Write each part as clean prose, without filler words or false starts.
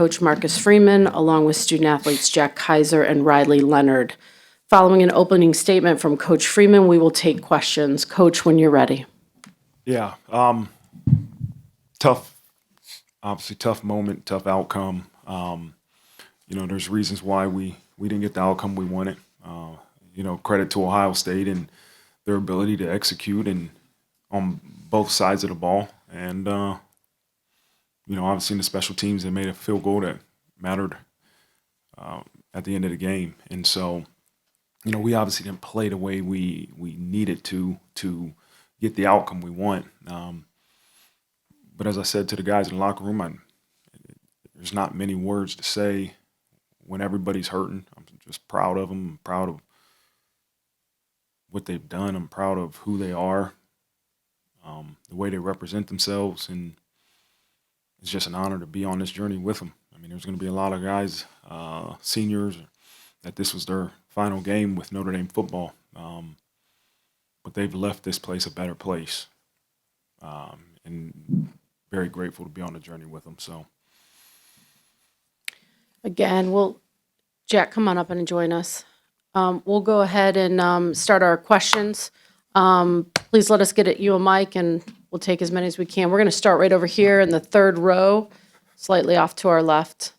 coach Marcus Freeman, along with student athletes Jack Kaiser and Riley Leonard. Following an opening statement from Coach Freeman, we will take questions. Coach, when you're ready. Yeah, obviously tough moment, tough outcome. There's reasons why we didn't get the outcome we wanted. Credit to Ohio State and their ability to execute and on both sides of the ball. And, obviously in the special teams, they made a field goal that mattered at the end of the game. And so, we obviously didn't play the way we needed to get the outcome we want. But as I said to the guys in the locker room, there's not many words to say when everybody's hurting. I'm just proud of them. I'm proud of what they've done. I'm proud of who they are, the way they represent themselves, and it's just an honor to be on this journey with them. I mean, there's going to be a lot of guys, seniors, that this was their final game with Notre Dame football, but they've left this place a better place, and very grateful to be on the journey with them. So, Again, Jack, come on up and join us. We'll go ahead and start our questions. Please let us get you a mic, and we'll take as many as we can. We're going to start right over here in the third row, slightly off to our left.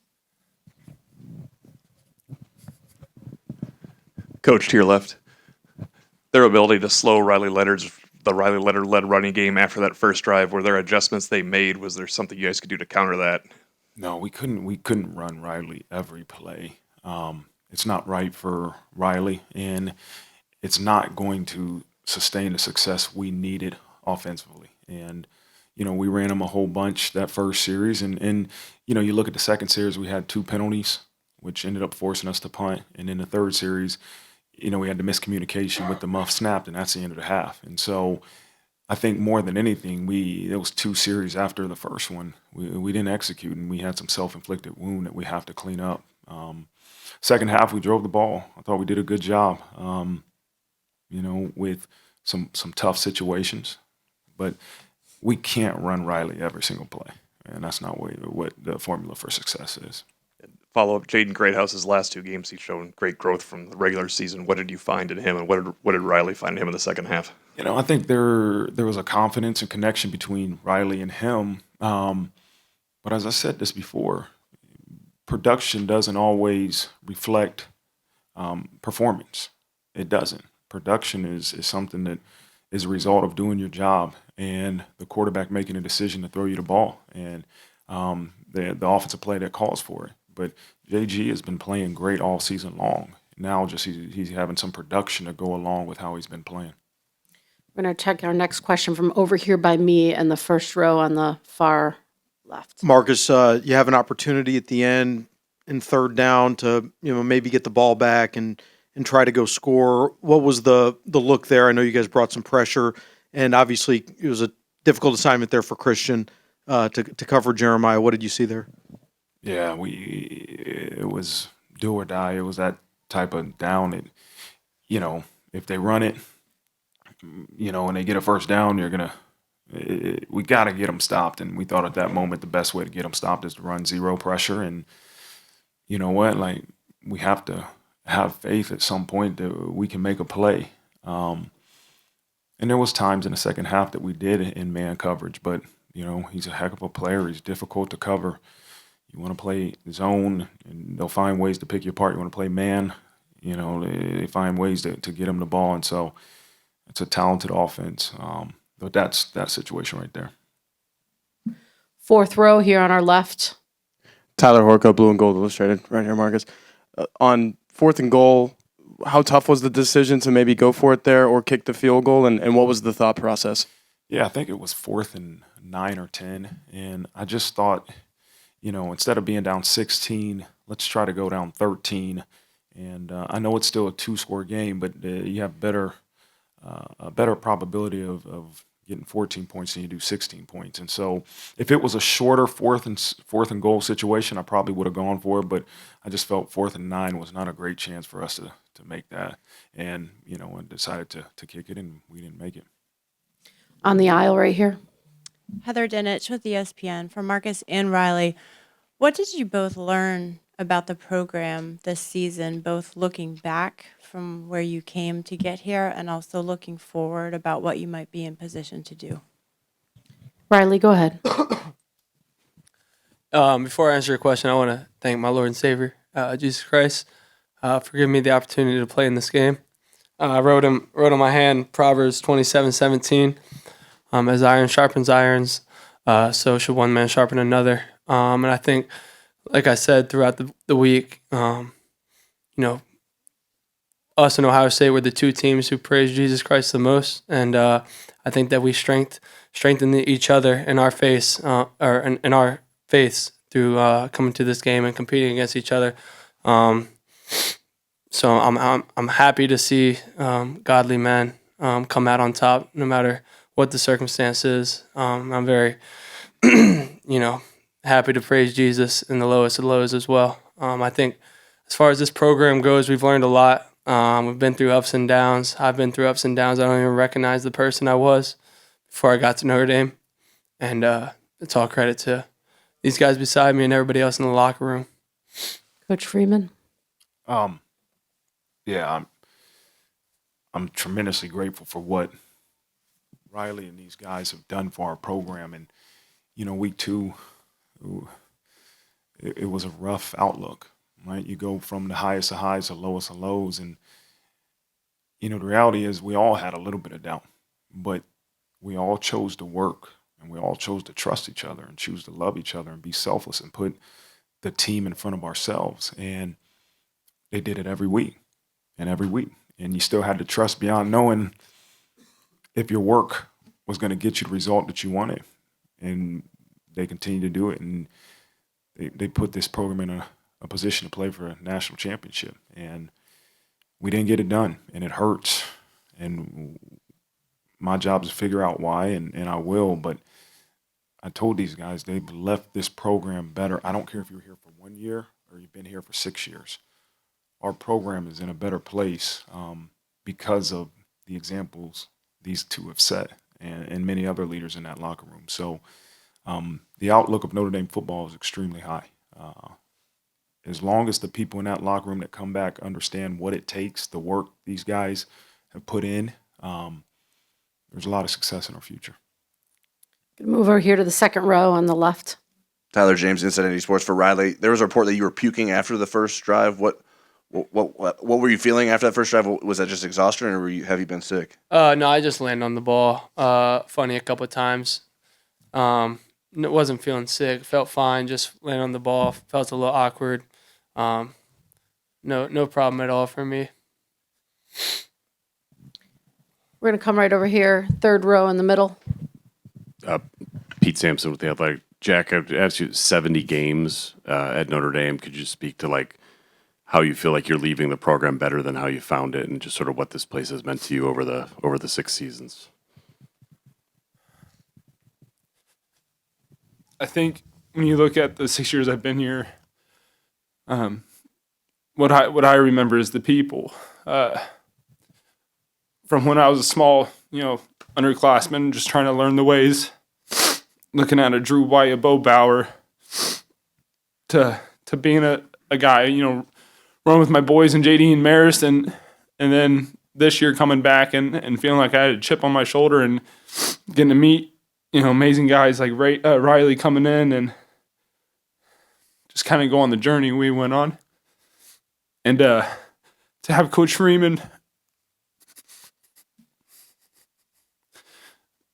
Coach, to your left, their ability to slow the Riley Leonard-led running game after that first drive, were there adjustments they made? Was there something you guys could do to counter that? No, we couldn't run Riley every play. It's not right for Riley, and it's not going to sustain the success we needed offensively. And, we ran him a whole bunch that first series. And you look at the second series, we had 2 penalties, which ended up forcing us to punt. And in the third series, we had the miscommunication with the muff snapped, and that's the end of the half. And so I think more than anything, it was 2 series after the first one. We didn't execute, and we had some self-inflicted wound that we have to clean up. Second half, we drove the ball. I thought we did a good job, with some tough situations. But we can't run Riley every single play, and that's not what the formula for success is. Follow-up, Jaden Greathouse's last 2 games, he's shown great growth from the regular season. What did you find in him, and what did Riley find in him in the second half? I think there was a confidence and connection between Riley and him. But as I said this before, production doesn't always reflect performance. It doesn't. Production is something that is a result of doing your job and the quarterback making a decision to throw you the ball and the offensive play that calls for it. But JG has been playing great all season long. Now just he's having some production to go along with how he's been playing. We're going to check our next question from over here by me in the first row on the far left. Marcus, you have an opportunity at the end in third down to maybe get the ball back and try to go score. What was the look there? I know you guys brought some pressure, and obviously it was a difficult assignment there for Christian to cover Jeremiah. What did you see there? Yeah, it was do or die. It was that type of down. If they run it, and they get a first down, we got to get them stopped. And we thought at that moment the best way to get them stopped is to run zero pressure. And you know what? Like, we have to have faith at some point that we can make a play. And there was times in the second half that we did in man coverage, but he's a heck of a player. He's difficult to cover. You want to play zone, and they'll find ways to pick you apart. You want to play man, they find ways to get him the ball. And so it's a talented offense. But that's that situation right there. Fourth row here on our left. Tyler Horka, Blue and Gold Illustrated, right here, Marcus. On 4th and goal, how tough was the decision to maybe go for it there or kick the field goal, and what was the thought process? Yeah, I think it was 4th and 9 or 10, and I just thought, instead of being down 16, let's try to go down 13. And I know it's still a 2-score game, but you have a better probability of getting 14 points than you do 16 points. And so if it was a shorter fourth and goal situation, I probably would have gone for it, but I just felt 4th and 9 was not a great chance for us to make that. And, I decided to kick it, and we didn't make it. On the aisle right here. Heather Dinich with ESPN. For Marcus and Riley, What did you both learn about the program this season, both looking back from where you came to get here and also looking forward about what you might be in position to do? Riley, go ahead. Before I answer your question, I want to thank my Lord and Savior, Jesus Christ, for giving me the opportunity to play in this game. I wrote on my hand Proverbs 27:17. As iron sharpens irons, so should one man sharpen another. And I think, like I said throughout the week, us and Ohio State were the two teams who praised Jesus Christ the most, and I think that we strengthened each other in our in our faiths through coming to this game and competing against each other. So I'm happy to see godly men come out on top, no matter what the circumstances. I'm very, happy to praise Jesus in the lowest of lows as well. I think as far as this program goes, we've learned a lot. We've been through ups and downs. I've been through ups and downs. I don't even recognize the person I was before I got to Notre Dame. And it's all credit to these guys beside me and everybody else in the locker room. Coach Freeman. Yeah, I'm tremendously grateful for what Riley and these guys have done for our program. And, week 2, it was a rough outlook, right? You go from the highest of highs to lowest of lows. And, the reality is we all had a little bit of doubt, but we all chose to work and we all chose to trust each other and choose to love each other and be selfless and put the team in front of ourselves. And they did it every week and every week. And you still had to trust beyond knowing if your work was going to get you the result that you wanted. And they continue to do it. And they put this program in a position to play for a national championship. And we didn't get it done. And it hurts. And my job is to figure out why, and I will. But I told these guys they've left this program better. I don't care if you're here for 1 year or you've been here for 6 years. Our program is in a better place because of the examples these two have set and many other leaders in that locker room. So the outlook of Notre Dame football is extremely high. As long as the people in that locker room that come back understand what it takes, the work these guys have put in, there's a lot of success in our future. Gonna move over here to the second row on the left. Tyler James, Insanity Sports for Riley. There was a report that you were puking after the first drive. What were you feeling after that first drive? Was that just exhaustion, or have you been sick? No, I just landed on the ball. Funny a couple of times. Wasn't feeling sick. Felt fine. Just landed on the ball. Felt a little awkward. No problem at all for me. We're gonna come right over here, third row in the middle. Pete Sampson with the Athletic. Jack, I've asked you 70 games at Notre Dame. Could you speak to how you feel like you're leaving the program better than how you found it, and just sort of what this place has meant to you over the 6 seasons? I think when you look at the 6 years I've been here, what I remember is the people. From when I was a small, underclassman, just trying to learn the ways, looking at a Drew White, a Bo Bauer, to being a guy, run with my boys and JD and Marist, and then this year coming back and feeling like I had a chip on my shoulder and getting to meet, amazing guys like Riley coming in and just kind of go on the journey we went on. And to have Coach Freeman,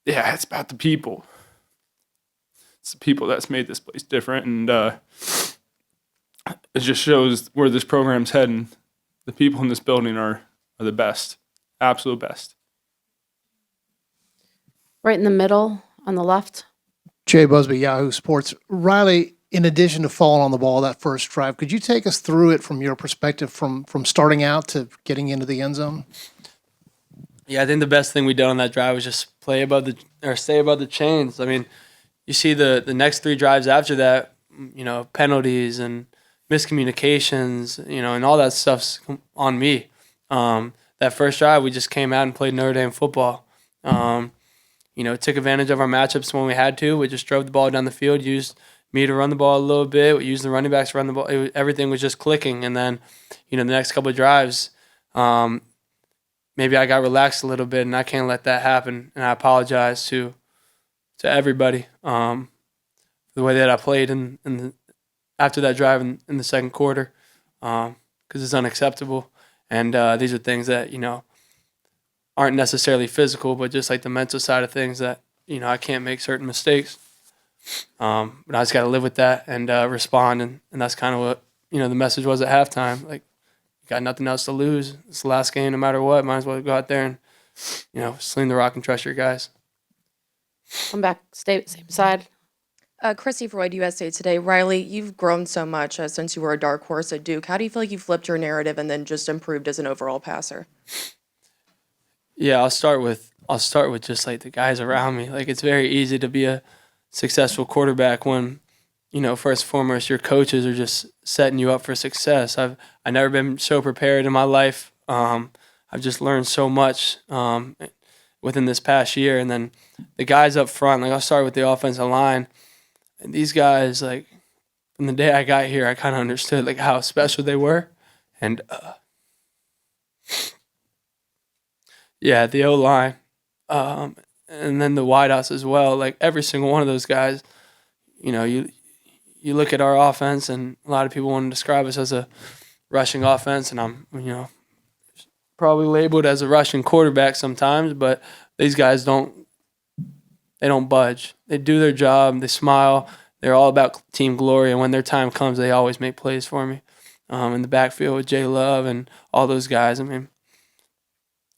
yeah, it's about the people. It's the people that's made this place different, and it just shows where this program's heading. The people in this building are the best, absolute best. Right in the middle on the left. Jay Busby, Yahoo Sports. Riley, in addition to falling on the ball that first drive, could you take us through it from your perspective, from starting out to getting into the end zone? Yeah, I think the best thing we did on that drive was just stay above the chains. I mean, you see the next 3 drives after that, penalties and miscommunications, and all that stuff's on me. That first drive, we just came out and played Notre Dame football. Took advantage of our matchups when we had to. We just drove the ball down the field, used me to run the ball a little bit, use the running backs to run the ball. Everything was just clicking. And then, the next couple of drives, maybe I got relaxed a little bit, and I can't let that happen. And I apologize to everybody for the way that I played after that drive in the second quarter, because it's unacceptable. And these are things that, aren't necessarily physical, but just like the mental side of things that, I can't make certain mistakes. But I just got to live with that and respond. And that's kind of what, the message was at halftime. Like, you got nothing else to lose. It's the last game no matter what. Might as well go out there and, sling the rock and trust your guys. Come back, stay same side. Christy Freud, USA Today. Riley, you've grown so much since you were a dark horse at Duke. How do you feel like you flipped your narrative and then just improved as an overall passer? Yeah, I'll start with just like the guys around me. Like, it's very easy to be a successful quarterback when, first and foremost, your coaches are just setting you up for success. I've never been so prepared in my life. I've just learned so much within this past year. And then the guys up front, like I'll start with the offensive line. And these guys, like, from the day I got here, I kind of understood like how special they were. And the O-line, and then the wideouts as well. Like, every single one of those guys, you look at our offense, and a lot of people want to describe us as a rushing offense, and I'm, probably labeled as a rushing quarterback sometimes, but these guys don't budge. They do their job. They smile. They're all about team glory, and when their time comes, they always make plays for me. In the backfield with Jay Love and all those guys. I mean,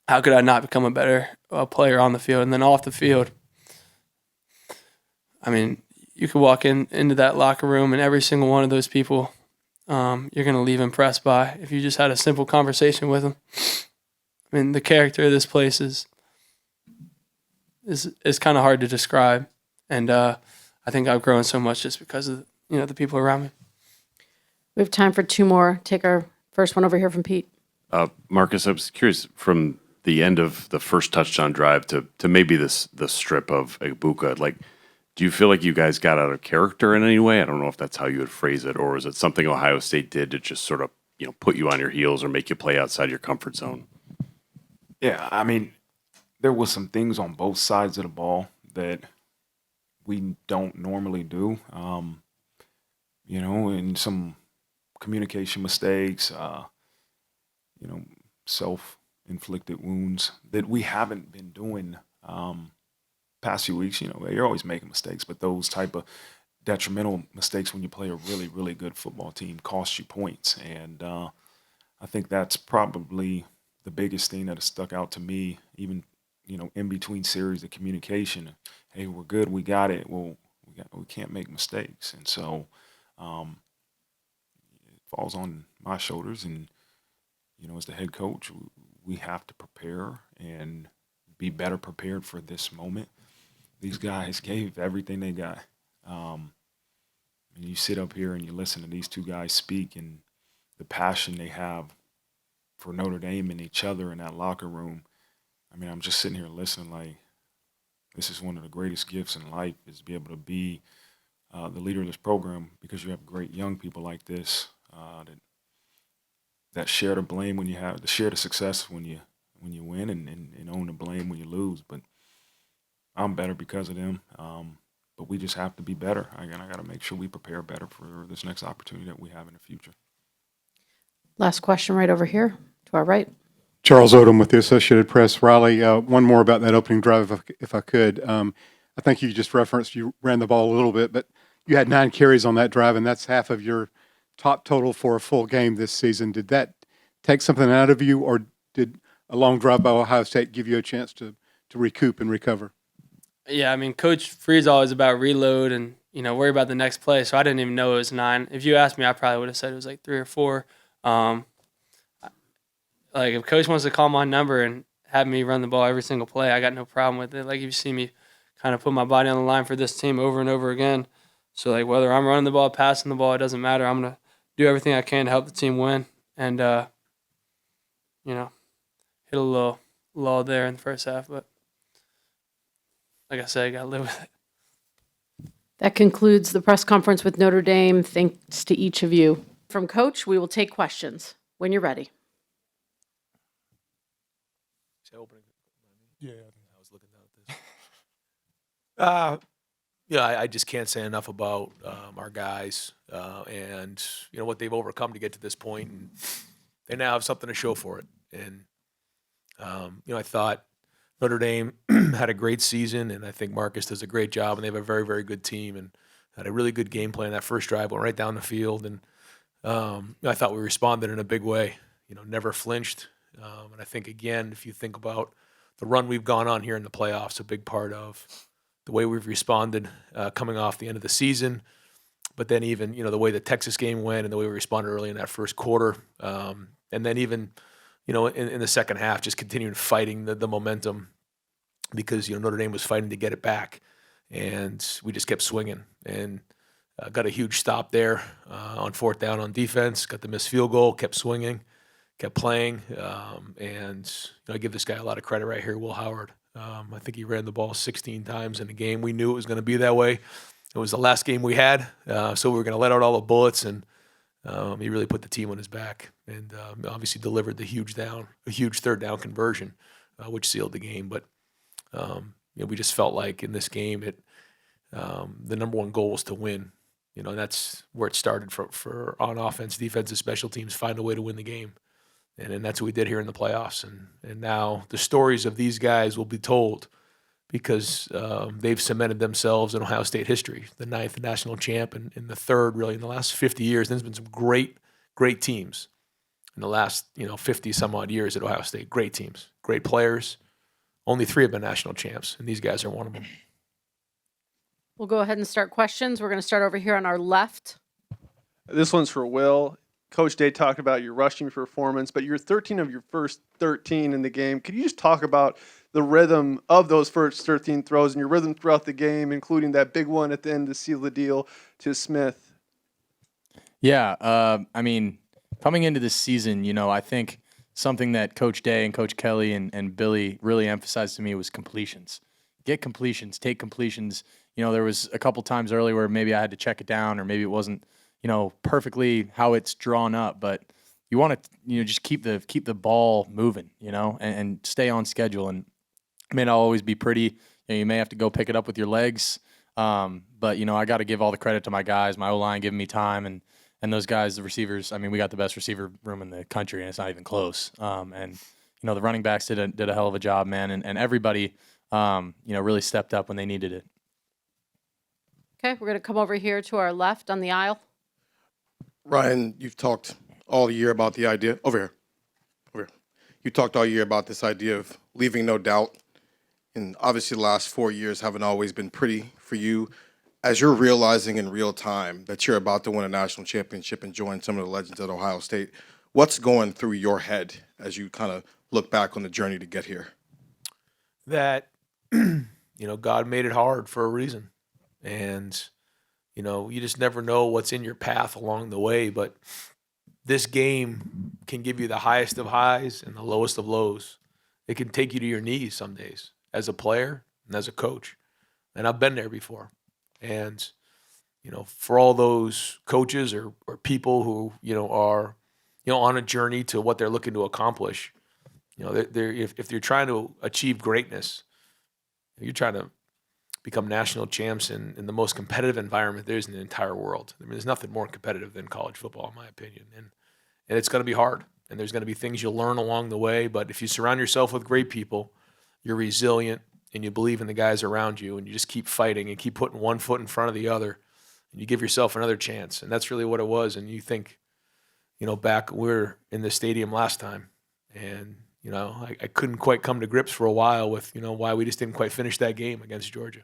how could I not become a better player on the field? And then off the field, I mean, you could walk into that locker room, and every single one of those people, you're going to leave impressed by if you just had a simple conversation with them. I mean, the character of this place is kind of hard to describe, and I think I've grown so much just because of the people around me. We have time for two more. Take our first one over here from Pete. Marcus, I was curious, from the end of the first touchdown drive to maybe the strip of Ibuka, like, do you feel like you guys got out of character in any way? I don't know if that's how you would phrase it, or is it something Ohio State did to just sort of, put you on your heels or make you play outside your comfort zone? Yeah, I mean, there was some things on both sides of the ball that we don't normally do, and some communication mistakes, self-inflicted wounds that we haven't been doing past few weeks. You're always making mistakes, but those type of detrimental mistakes when you play a really, really good football team cost you points. And I think that's probably the biggest thing that has stuck out to me, even, in between series, the communication. Hey, we're good, we got it. Well, we can't make mistakes. And so it falls on my shoulders. And, as the head coach, we have to prepare and be better prepared for this moment. These guys gave everything they got. And you sit up here and you listen to these two guys speak, and the passion they have for Notre Dame and each other in that locker room. I mean, I'm just sitting here listening like, this is one of the greatest gifts in life, is to be able to be the leader of this program, because you have great young people like this that share the blame when you have, to share the success when you win, and own the blame when you lose. But I'm better because of them. But we just have to be better. I got to make sure we prepare better for this next opportunity that we have in the future. Last question right over here to our right. Charles Odom with the Associated Press. Riley, one more about that opening drive, if I could. I think you just referenced you ran the ball a little bit, but you had 9 carries on that drive, and that's half of your top total for a full game this season. Did that take something out of you, or did a long drive by Ohio State give you a chance to recoup and recover? Yeah, I mean, Coach Free's always about reload and, worry about the next play. So I didn't even know it was 9. If you asked me, I probably would have said it was like 3 or 4. Like, if Coach wants to call my number and have me run the ball every single play, I got no problem with it. Like, you see me kind of put my body on the line for this team over and over again. So, like, whether I'm running the ball, passing the ball, it doesn't matter. I'm going to do everything I can to help the team win. And, hit a little lull there in the first half. But like I said, I got to live with it. That concludes the press conference with Notre Dame. Thanks to each of you. From Coach, we will take questions when you're ready. Yeah, I was looking down at this. Yeah, I just can't say enough about our guys and what they've overcome to get to this point, and they now have something to show for it. And I thought Notre Dame had a great season, and I think Marcus does a great job, and they have a very, very good team, and had a really good game plan. That first drive went right down the field, and I thought we responded in a big way. Never flinched, and I think again, if you think about the run we've gone on here in the playoffs, a big part of the way we've responded coming off the end of the season, but then even the way the Texas game went and the way we responded early in that first quarter, and then even in the second half, just continuing fighting the momentum because Notre Dame was fighting to get it back, and we just kept swinging and got a huge stop there on fourth down on defense, got the missed field goal, kept swinging, kept playing, and I give this guy a lot of credit right here, Will Howard. I think he ran the ball 16 times in the game. We knew it was going to be that way. It was the last game we had, so we were going to let out all the bullets, and he really put the team on his back and obviously delivered a huge third down conversion, which sealed the game. But we just felt like in this game, the number one goal was to win. And that's where it started for on offense, defense, and special teams, find a way to win the game. And that's what we did here in the playoffs. And now the stories of these guys will be told because they've cemented themselves in Ohio State history, the 9th national champ and the 3rd really in the last 50 years. There's been some great teams in the last 50 some odd years at Ohio State. Great teams, great players. Only 3 have been national champs, and these guys are one of them. We'll go ahead and start questions. We're going to start over here on our left. This one's for Will. Coach Day talked about your rushing performance, but you're 13 of your first 13 in the game. Could you just talk about the rhythm of those first 13 throws and your rhythm throughout the game, including that big one at the end to seal the deal to Smith? Yeah, I mean, coming into this season, I think something that Coach Day and Coach Kelly and Billy really emphasized to me was completions. Get completions, take completions. There was a couple times early where maybe I had to check it down or maybe it wasn't, perfectly how it's drawn up, but you want to, just keep the ball moving, and stay on schedule. And it may not always be pretty. You may have to go pick it up with your legs. But I got to give all the credit to my guys, my O-line giving me time and those guys, the receivers. I mean, we got the best receiver room in the country and it's not even close. And the running backs did a hell of a job, man. And everybody, really stepped up when they needed it. Okay, we're going to come over here to our left on the aisle. Ryan, you've talked all year about the idea, over here. You talked all year about this idea of leaving no doubt. And obviously the last 4 years haven't always been pretty for you. As you're realizing in real time that you're about to win a national championship and join some of the legends at Ohio State, what's going through your head as you kind of look back on the journey to get here? That, God made it hard for a reason. And, you just never know what's in your path along the way. But this game can give you the highest of highs and the lowest of lows. It can take you to your knees some days as a player and as a coach. And I've been there before. And, for all those coaches or people who, are, on a journey to what they're looking to accomplish, if you're trying to achieve greatness, you're trying to become national champs in the most competitive environment there is in the entire world. I mean, there's nothing more competitive than college football, in my opinion. And it's going to be hard. And there's going to be things you'll learn along the way. But if you surround yourself with great people, you're resilient, and you believe in the guys around you, and you just keep fighting and keep putting one foot in front of the other, and you give yourself another chance. And that's really what it was. And you think, back we were in the stadium last time, and, I couldn't quite come to grips for a while with, why we just didn't quite finish that game against Georgia.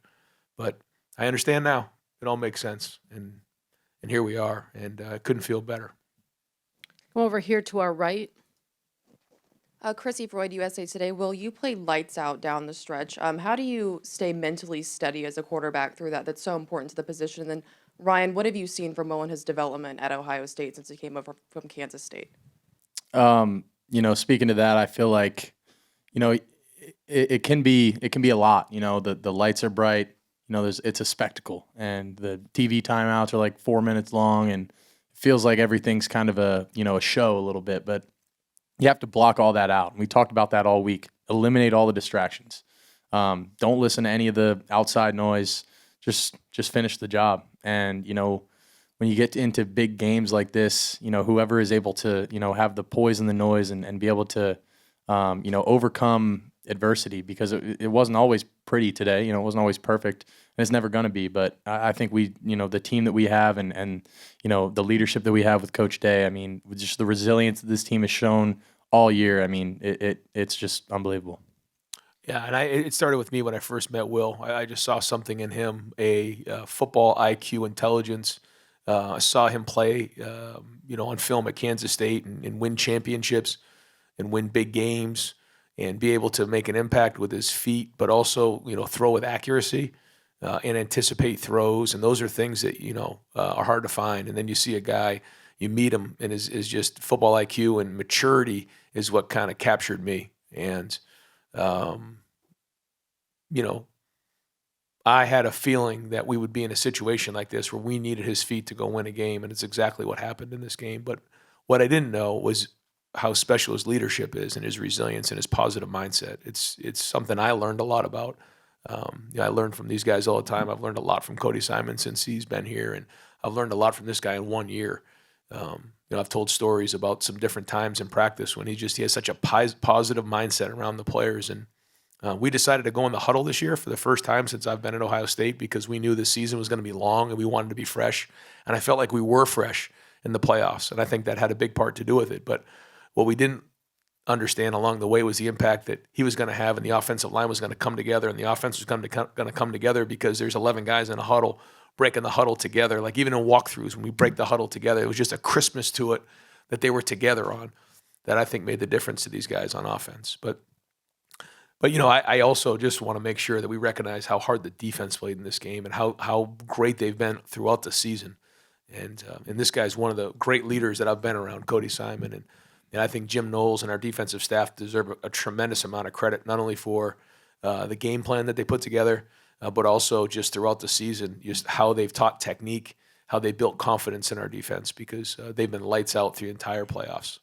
But I understand now. It all makes sense. And here we are, and I couldn't feel better. Come over here to our right. Chrissy Freud, USA Today. Will, you play lights out down the stretch. How do you stay mentally steady as a quarterback through that? That's so important to the position. And then, Ryan, what have you seen from Will and his development at Ohio State since he came over from Kansas State? Speaking to that, I feel like, it can be a lot. The lights are bright. it's a spectacle, and the TV timeouts are like 4 minutes long, and it feels like everything's kind of a show a little bit. But you have to block all that out. And we talked about that all week. Eliminate all the distractions. Don't listen to any of the outside noise. Just finish the job. And when you get into big games like this, whoever is able to have the poise and the noise and be able to overcome adversity, because it wasn't always pretty today. It wasn't always perfect, and it's never going to be. But I think we, the team that we have and the leadership that we have with Coach Day, I mean, with just the resilience that this team has shown all year, I mean, it's just unbelievable. Yeah, and it started with me when I first met Will. I just saw something in him, a football IQ, intelligence. I saw him play, on film at Kansas State and win championships and win big games and be able to make an impact with his feet, but also, throw with accuracy and anticipate throws. And those are things that, are hard to find. And then you see a guy, you meet him, and is just football IQ and maturity is what kind of captured me. And, I had a feeling that we would be in a situation like this where we needed his feet to go win a game, and it's exactly what happened in this game. But what I didn't know was how special his leadership is and his resilience and his positive mindset. It's something I learned a lot about. I learned from these guys all the time. I've learned a lot from Cody Simon since he's been here, and I've learned a lot from this guy in 1 year. I've told stories about some different times in practice when he has such a positive mindset around the players. And we decided to go in the huddle this year for the first time since I've been at Ohio State, because we knew the season was going to be long and we wanted to be fresh. And I felt like we were fresh in the playoffs, and I think that had a big part to do with it. But what we didn't understand along the way was the impact that he was going to have, and the offensive line was going to come together, and the offense was going to come together because there's 11 guys in a huddle breaking the huddle together. Like even in walkthroughs, when we break the huddle together, it was just a crispness to it that they were together on that I think made the difference to these guys on offense. But I also just want to make sure that we recognize how hard the defense played in this game and how great they've been throughout the season. And this guy's one of the great leaders that I've been around, Cody Simon. And I think Jim Knowles and our defensive staff deserve a tremendous amount of credit, not only for the game plan that they put together, but also just throughout the season, just how they've taught technique, how they built confidence in our defense, because they've been lights out through the entire playoffs.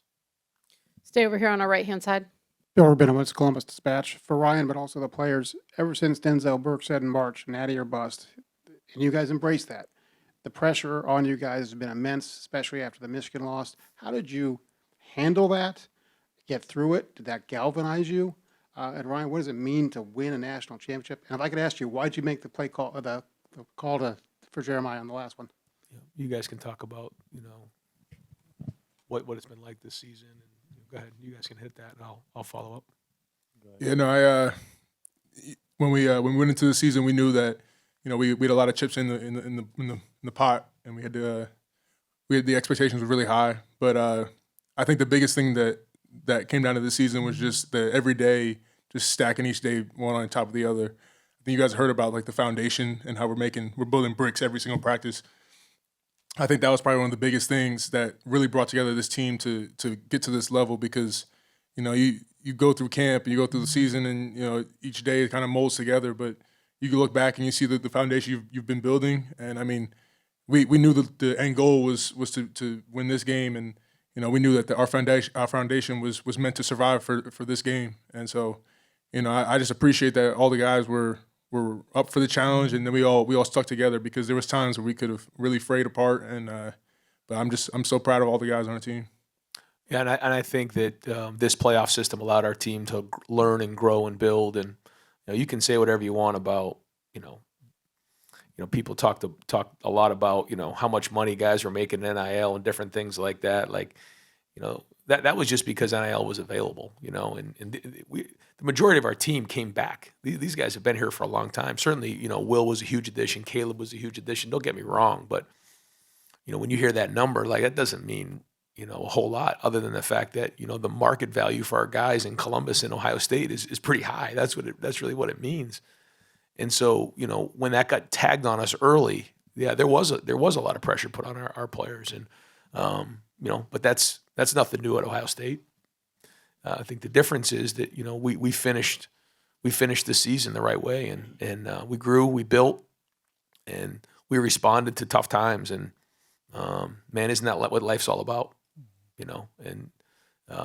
Stay over here on our right-hand side. Bill Rabinowitz, Columbus Dispatch. For Ryan, but also the players, ever since Denzel Burke said in March, natty or bust, and you guys embraced that. The pressure on you guys has been immense, especially after the Michigan loss. How did you handle that, get through it? Did that galvanize you? And Ryan, what does it mean to win a national championship? And if I could ask you, why did you make the play call, the call for Jeremiah on the last one? You guys can talk about, what it's been like this season. And go ahead, you guys can hit that, and I'll follow up. Yeah, no, when we went into the season, we knew that we had a lot of chips in the pot, and we had the expectations were really high. But I think the biggest thing that came down to this season was just the every day, just stacking each day one on top of the other. I think you guys heard about like the foundation and how we're building bricks every single practice. I think that was probably one of the biggest things that really brought together this team to get to this level, because you go through camp and you go through the season, and each day it kind of molds together, but you can look back and you see the foundation you've been building. And I mean, we knew that the end goal was to win this game, and we knew that our foundation was meant to survive for this game. And so I just appreciate that all the guys were up for the challenge, and then we all stuck together, because there was times where we could have really frayed apart. And but I'm so proud of all the guys on the team. Yeah, and I think that this playoff system allowed our team to learn and grow and build. And you can say whatever you want about people talk a lot about how much money guys were making in NIL and different things like that. Like that was just because NIL was available. And the majority of our team came back. These guys have been here for a long time. Certainly, Will was a huge addition. Caleb was a huge addition. Don't get me wrong, but when you hear that number, like that doesn't mean a whole lot, other than the fact that the market value for our guys in Columbus and Ohio State is pretty high. That's really what it means. And so when that got tagged on us early, yeah, there was a lot of pressure put on our players, and but that's nothing new at Ohio State. I think the difference is that we finished the season the right way, and we grew, we built, And we responded to tough times. And man, isn't that what life's all about? You know, and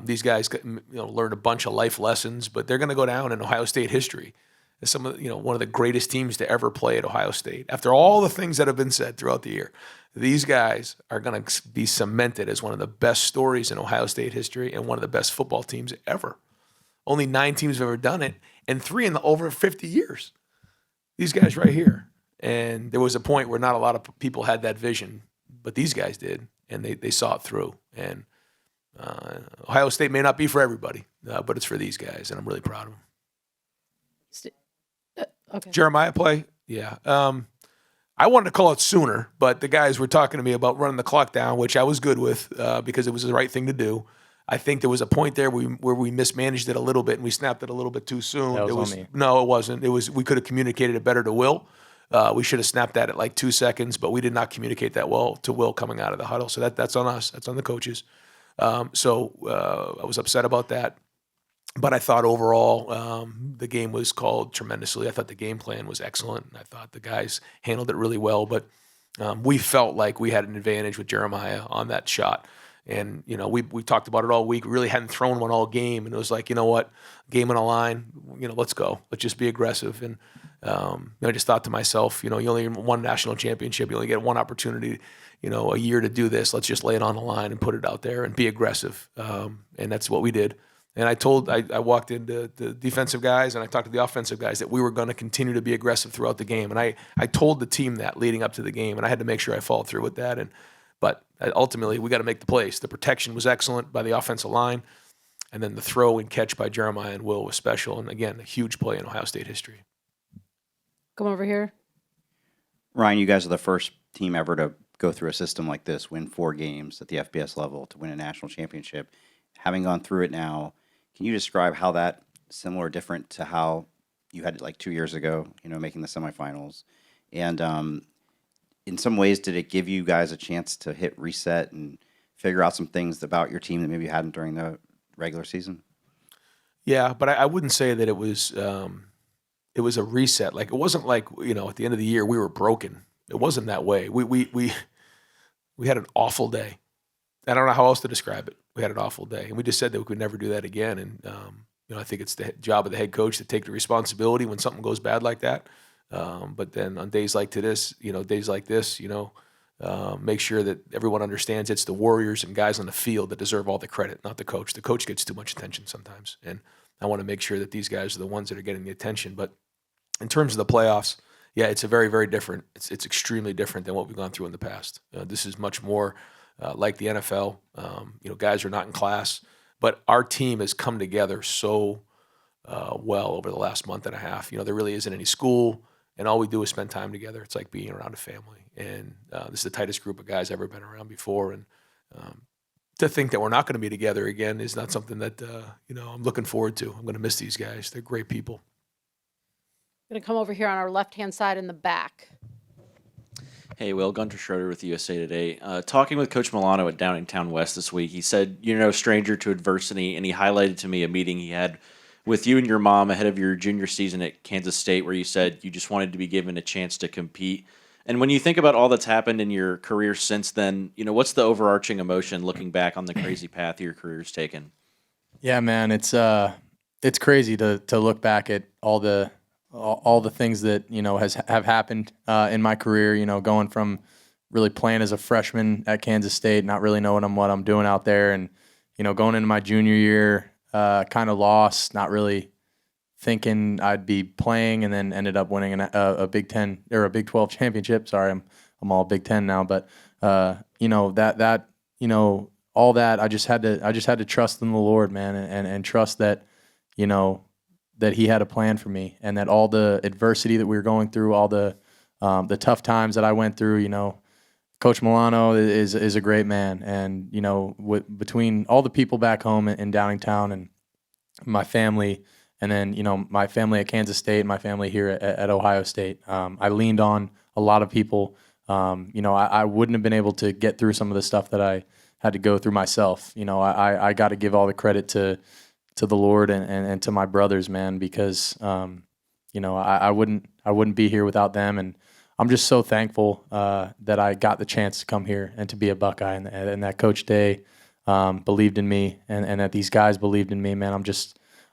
these guys, learned a bunch of life lessons, but they're going to go down in Ohio State history as some of one of the greatest teams to ever play at Ohio State. After all the things that have been said throughout the year, these guys are going to be cemented as one of the best stories in Ohio State history and one of the best football teams ever. Only 9 teams have ever done it, and 3 in the over 50 years. These guys right here. And there was a point where not a lot of people had that vision, but these guys did, and they saw it through. And Ohio State may not be for everybody, but it's for these guys, and I'm really proud of them. Okay. Jeremiah play? Yeah. I wanted to call it sooner, but the guys were talking to me about running the clock down, which I was good with because it was the right thing to do. I think there was a point there where we mismanaged it a little bit and we snapped it a little bit too soon. That was on me. No, it wasn't. We could have communicated it better to Will. We should have snapped that at like 2 seconds, but we did not communicate that well to Will coming out of the huddle. So that's on us. That's on the coaches. So I was upset about that. But I thought overall the game was called tremendously. I thought the game plan was excellent. I thought the guys handled it really well. But we felt like we had an advantage with Jeremiah on that shot. And, we talked about it all week. We really hadn't thrown one all game. And it was like, you know what, game on the line, let's go. Let's just be aggressive. And I just thought to myself, you only get one national championship. You only get one opportunity, a year to do this. Let's just lay it on the line and put it out there and be aggressive. And that's what we did. And I walked into the defensive guys and I talked to the offensive guys that we were going to continue to be aggressive throughout the game. And I told the team that leading up to the game, and I had to make sure I followed through with that. But ultimately, we got to make the plays. The protection was excellent by the offensive line, and then the throw and catch by Jeremiah and Will was special. And again, a huge play in Ohio State history. Come over here. Ryan, you guys are the first team ever to go through a system like this, win 4 games at the FBS level to win a national championship. Having gone through it now, can you describe how that similar or different to how you had it like 2 years ago, making the semifinals? And in some ways, did it give you guys a chance to hit reset and figure out some things about your team that maybe you hadn't during the regular season? Yeah, but I wouldn't say that it was a reset. Like, it wasn't like, at the end of the year, we were broken. It wasn't that way. We had an awful day. I don't know how else to describe it. We had an awful day, and we just said that we could never do that again. And I think it's the job of the head coach to take the responsibility when something goes bad like that. But then on days like this, make sure that everyone understands it's the Warriors and guys on the field that deserve all the credit, not the coach. The coach gets too much attention sometimes, and I want to make sure that these guys are the ones that are getting the attention. But in terms of the playoffs, yeah, it's a very, very different. It's extremely different than what we've gone through in the past. This is much more like the NFL. Guys are not in class, but our team has come together so well over the last month and a half. There really isn't any school, and all we do is spend time together. It's like being around a family, and this is the tightest group of guys I've ever been around before. And to think that we're not going to be together again is not something that I'm looking forward to. I'm going to miss these guys. They're great people. I'm going to come over here on our left-hand side in the back. Hey, Will, Gunter Schroeder with USA Today. Talking with Coach Milano at Downingtown West this week, he said you're no stranger to adversity, and he highlighted to me a meeting he had with you and your mom ahead of your junior season at Kansas State, where you said you just wanted to be given a chance to compete. And when you think about all that's happened in your career since then, what's the overarching emotion looking back on the crazy path your career's taken? Yeah, man, it's crazy to look back at all the things that have happened in my career. Going from really playing as a freshman at Kansas State, not really knowing what I'm doing out there, and going into my junior year, kind of lost, not really thinking I'd be playing, and then ended up winning a Big 10 or a Big 12 championship. Sorry, I'm all Big 10 now, but all that I just had to trust in the Lord, man, and trust that that He had a plan for me, and that all the adversity that we were going through, all the tough times that I went through, Coach Milano is a great man, and between all the people back home in Downingtown and my family, and then my family at Kansas State and my family here at Ohio State, I leaned on a lot of people. I wouldn't have been able to get through some of the stuff that I had to go through myself. I got to give all the credit to the Lord and to my brothers, man, because I wouldn't be here without them, and I'm just so thankful that I got the chance to come here and to be a Buckeye, and that Coach Day believed in me, and that these guys believed in me. Man,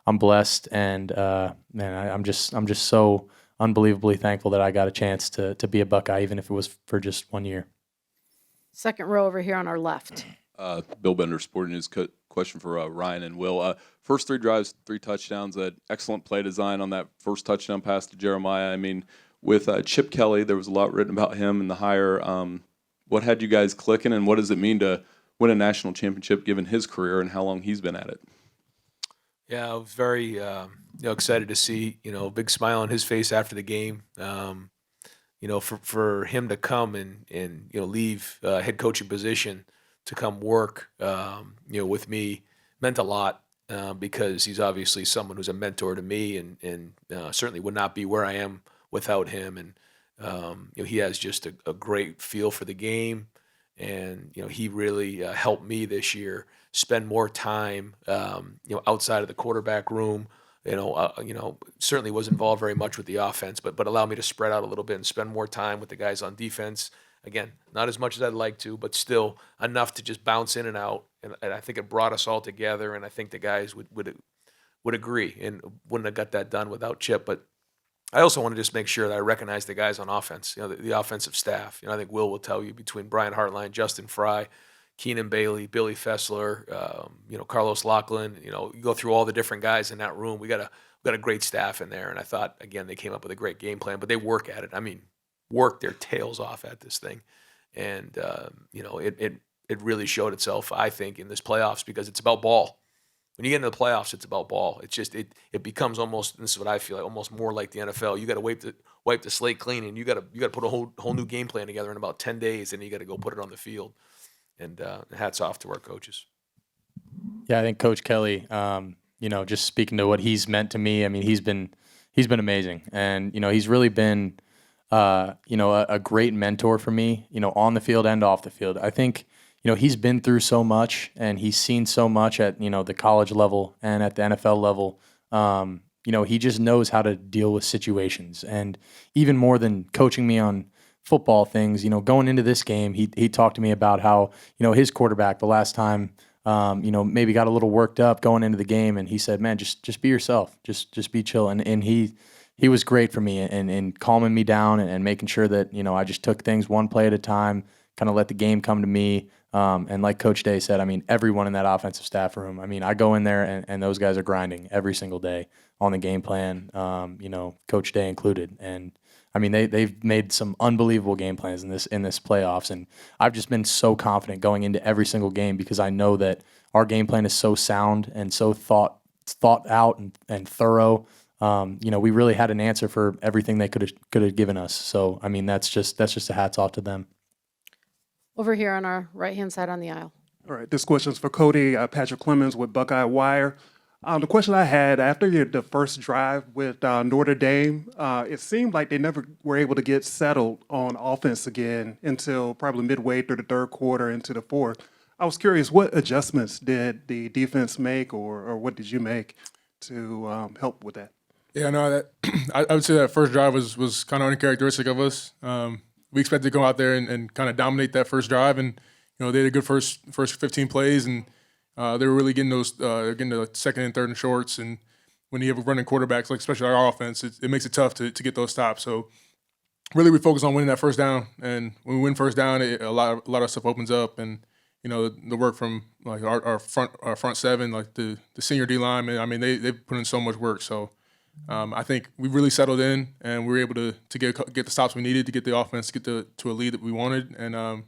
I'm blessed, and I'm just so unbelievably thankful that I got a chance to be a Buckeye, even if it was for just 1 year. Second row over here on our left. Bill Bender, Sporting News. Question for Ryan and Will. First 3 drives, 3 touchdowns. Excellent play design on that first touchdown pass to Jeremiah. I mean, with Chip Kelly, there was a lot written about him and the hire. What had you guys clicking, and what does it mean to win a national championship given his career and how long he's been at it? Yeah, I was very excited to see a big smile on his face after the game. For him to come and leave head coaching position to come work with me meant a lot because he's obviously someone who's a mentor to me and certainly would not be where I am without him. And he has just a great feel for the game, and he really helped me this year spend more time outside of the quarterback room. Certainly was involved very much with the offense, but allowed me to spread out a little bit and spend more time with the guys on defense. Again, not as much as I'd like to, but still enough to just bounce in and out. And I think it brought us all together, and I think the guys would agree and wouldn't have got that done without Chip. But I also want to just make sure that I recognize the guys on offense, the offensive staff. I think Will tell you between Brian Hartline, Justin Fry, Keenan Bailey, Billy Fessler, Carlos Lachlan, you go through all the different guys in that room. We got a great staff in there. And I thought, again, they came up with a great game plan, but they work at it. I mean, work their tails off at this thing. And, it really showed itself, I think, in this playoffs because it's about ball. When you get into the playoffs, it's about ball. It's just, it becomes almost, this is what I feel like, almost more like the NFL. You got to wipe the slate clean, and you got to put a whole new game plan together in about 10 days, and you got to go put it on the field. And hats off to our coaches. Yeah, I think Coach Kelly, just speaking to what he's meant to me, I mean, he's been amazing. And, he's really been, a great mentor for me, on the field and off the field. I think, he's been through so much and he's seen so much at, the college level and at the NFL level. He just knows how to deal with situations. And even more than coaching me on football things, going into this game, he talked to me about how, his quarterback the last time, maybe got a little worked up going into the game, and he said, man, just be yourself, just be chill. And he was great for me in calming me down and making sure that, I just took things one play at a time, kind of let the game come to me. And like Coach Day said, I mean, everyone in that offensive staff room, I mean, I go in there and those guys are grinding every single day on the game plan, Coach Day included. And I mean, they've made some unbelievable game plans in this playoffs, and I've just been so confident going into every single game because I know that our game plan is so sound and so thought out and thorough. We really had an answer for everything they could have given us. So I mean, that's just a hats off to them. Over here on our right-hand side on the aisle. All right, this question is for Cody. Patrick Clemens with Buckeye Wire. The question I had after the first drive with Notre Dame, it seemed like they never were able to get settled on offense again until probably midway through the third quarter into the fourth. I was curious, what adjustments did the defense make, or what did you make to help with that? Yeah, no, that I would say that first drive was kind of uncharacteristic of us. We expected to go out there and kind of dominate that first drive, and they had a good first 15 plays, and they were really getting getting the second and third and shorts. And when you have running quarterbacks, like especially our offense, it makes it tough to get those stops. So really, we focus on winning that first down, and when we win first down, a lot of stuff opens up, and the work from like our front seven, like the senior D linemen. I mean, they put in so much work. So. I think we really settled in, and we were able to get the stops we needed to get the offense to get to a lead that we wanted. And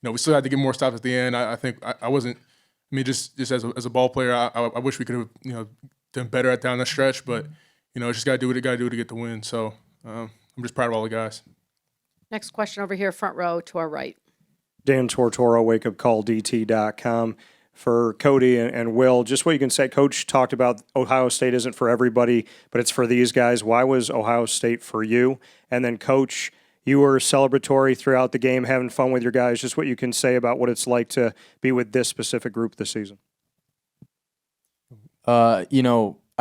we still had to get more stops at the end. I think I wasn't. I mean, just as a ball player, I wish we could have done better at down the stretch. But just gotta do what it gotta do to get the win. So I'm just proud of all the guys. Next question over here, front row to our right. Dan Tortora, wakeupcalldt.com. For Cody and Will, just what you can say. Coach talked about Ohio State isn't for everybody, but it's for these guys. Why was Ohio State for you? And then, Coach, you were celebratory throughout the game, having fun with your guys. Just what you can say about what it's like to be with this specific group this season. I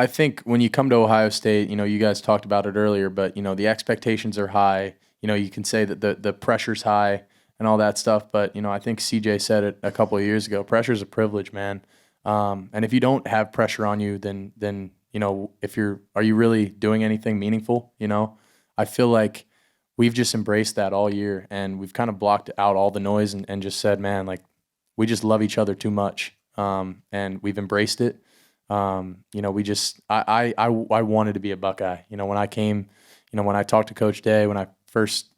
think when you come to Ohio State, you guys talked about it earlier, but, the expectations are high. you can say that the pressure's high and all that stuff. But, I think CJ said it a couple of years ago. Pressure's a privilege, man. And if you don't have pressure on you, then are you really doing anything meaningful? I feel like we've just embraced that all year, and we've kind of blocked out all the noise and just said, man, like, we just love each other too much. And we've embraced it. I wanted to be a Buckeye. When I came, when I talked to Coach Day, when I first,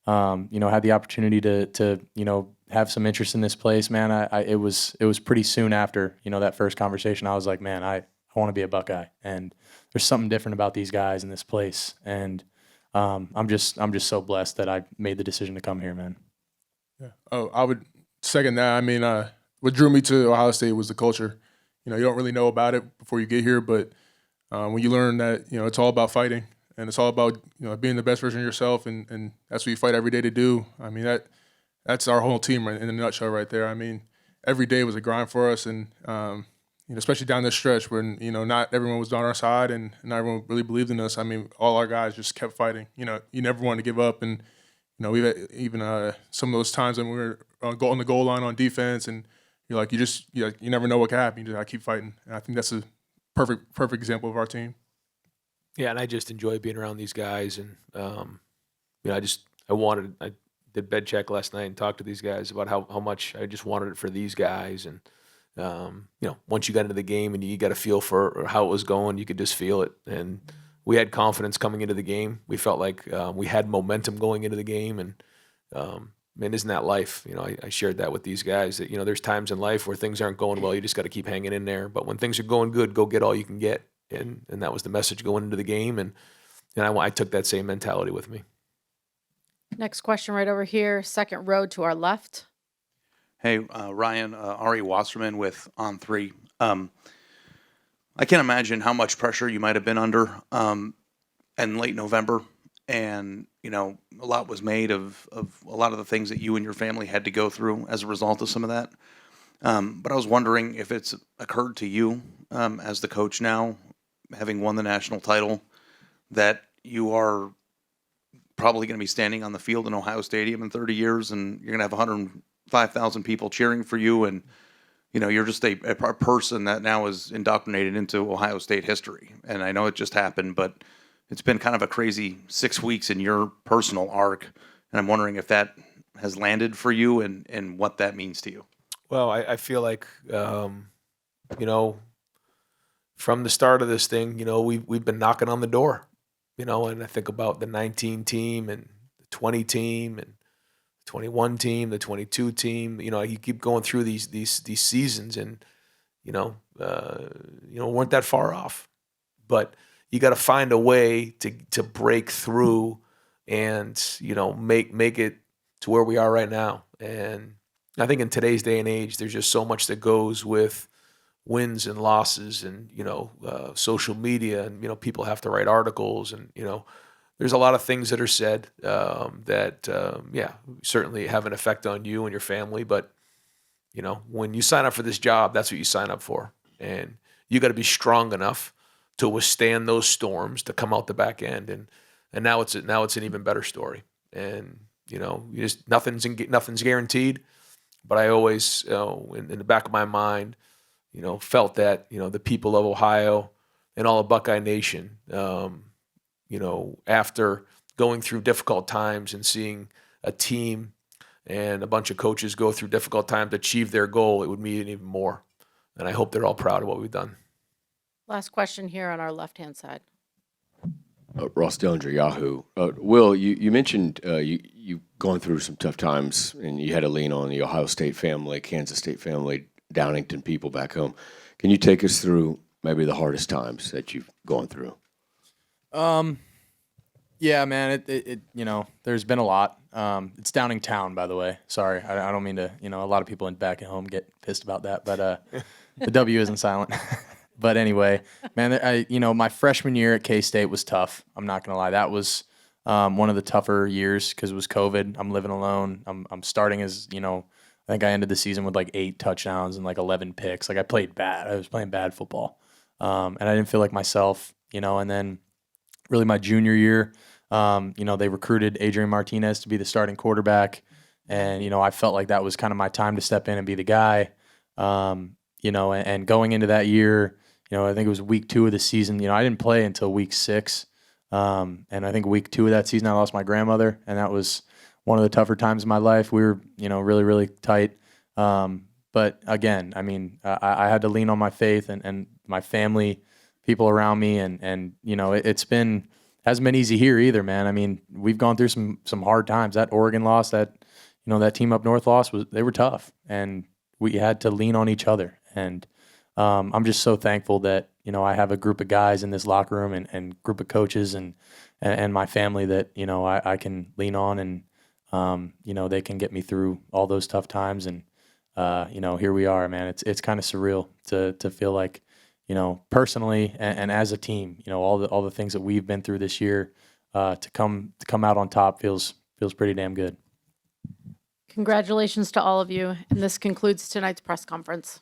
had the opportunity to have some interest in this place, man, it was pretty soon after, that first conversation. I was like, man, I want to be a Buckeye, and there's something different about these guys in this place. And I'm just so blessed that I made the decision to come here, man. Yeah. Oh, I would second that. I mean, what drew me to Ohio State was the culture. You don't really know about it before you get here, but when you learn that, it's all about fighting, and it's all about, being the best version of yourself, and that's what you fight every day to do. I mean, that's our whole team in a nutshell right there. I mean, every day was a grind for us, and especially down this stretch when, not everyone was on our side and not everyone really believed in us. I mean, all our guys just kept fighting. You never wanted to give up, and we've had even some of those times when we were on the goal line on defense, and you're like, you never know what can happen. You just gotta keep fighting. And I think that's a perfect example of our team. Yeah, and I just enjoy being around these guys, and I did bed check last night and talked to these guys about how much I just wanted it for these guys, and once you got into the game and you got a feel for how it was going, you could just feel it, and we had confidence coming into the game. We felt like we had momentum going into the game, and man, isn't that life? I shared that with these guys that, there's times in life where things aren't going well. You just got to keep hanging in there. But when things are going good, go get all you can get. And that was the message going into the game. And I took that same mentality with me. Next question right over here, second row to our left. Hey, Ryan, Ari Wasserman with On3. I can't imagine how much pressure you might have been under in late November. And, a lot was made of a lot of the things that you and your family had to go through as a result of some of that. But I was wondering if it's occurred to you as the coach now, having won the national title, that you are probably going to be standing on the field in Ohio Stadium in 30 years, and you're going to have 105,000 people cheering for you. And, you're just a person that now is indoctrinated into Ohio State history. And I know it just happened, but it's been kind of a crazy 6 weeks in your personal arc, and I'm wondering if that has landed for you and what that means to you. Well, I feel like, from the start of this thing, we've been knocking on the door, and I think about the 19 team and the 20 team and the 21 team, the 22 team. You keep going through these seasons, and weren't that far off, but you got to find a way to break through and, make it to where we are right now. And I think in today's day and age, there's just so much that goes with wins and losses and, social media, and, people have to write articles, and, there's a lot of things that are said that certainly have an effect on you and your family. But, when you sign up for this job, that's what you sign up for. And you got to be strong enough to withstand those storms, to come out the back end, and now it's an even better story. And nothing's guaranteed, but I always in the back of my mind, felt that the people of Ohio and all of Buckeye Nation, after going through difficult times and seeing a team and a bunch of coaches go through difficult times to achieve their goal, it would mean even more. And I hope they're all proud of what we've done. Last question here on our left-hand side. Ross Dillinger, Yahoo. Will, you mentioned you gone through some tough times, and you had to lean on the Ohio State family, Kansas State family, Downington people back home. Can you take us through maybe the hardest times that you've gone through? Yeah, man, it there's been a lot. It's Downingtown, by the way. Sorry, I don't mean to, a lot of people back at home get pissed about that, but the W isn't silent. But anyway, man, my freshman year at K-State was tough. I'm not gonna lie, that was one of the tougher years because it was COVID. I'm living alone. I'm starting as I think I ended the season with like 8 touchdowns and like 11 picks. Like I played bad. I was playing bad football, and I didn't feel like myself. And then really my junior year, They recruited Adrian Martinez to be the starting quarterback. And, I felt like that was kind of my time to step in and be the guy. And going into that year, I think it was week 2 of the season. I didn't play until week 6. And I think week 2 of that season, I lost my grandmother. And that was one of the tougher times of my life. We were, really, really tight. But again, I had to lean on my faith and my family, people around me. And hasn't been easy here either, man. We've gone through some hard times. That Oregon loss, that team up north loss, they were tough. And we had to lean on each other. And I'm just so thankful that, I have a group of guys in this locker room and group of coaches and my family that, I can lean on and, they can get me through all those tough times. And, here we are, man. It's kind of surreal to feel like, personally and as a team, all the things that we've been through this year, to come out on top feels pretty damn good. Congratulations to all of you. And this concludes tonight's press conference.